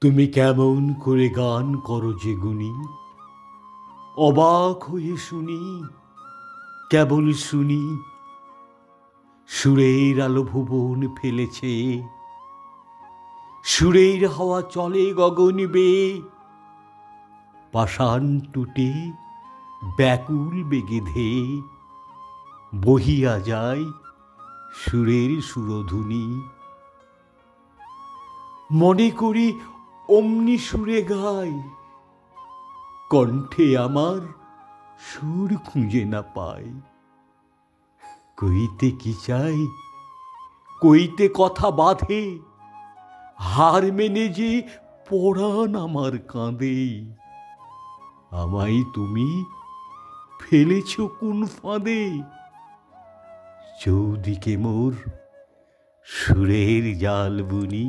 তুমি কেমন করে গান করো যে গুনি, অবাক হয়ে শুনি, কেবল শুনি। সুরের আলো ভুবন ফেলেছে, সুরের হাওয়া চলে গগন বেয়ে। পাষাণ টুটে ব্যাকুল বেগে ধেয়ে বহিয়া যায় সুরের সুরধুনী। মনে করি অমনি সুরে গাই, কণ্ঠে আমার সুর খুঁজে না পাই। কইতে কি চাই, কইতে কথা বাঁধে, হার মেনে যে পরাণ আমার কাঁদে। আমায় তুমি ফেলেছ কোন ফাঁদে, চৌদিকে মোর সুরের জাল বুনি।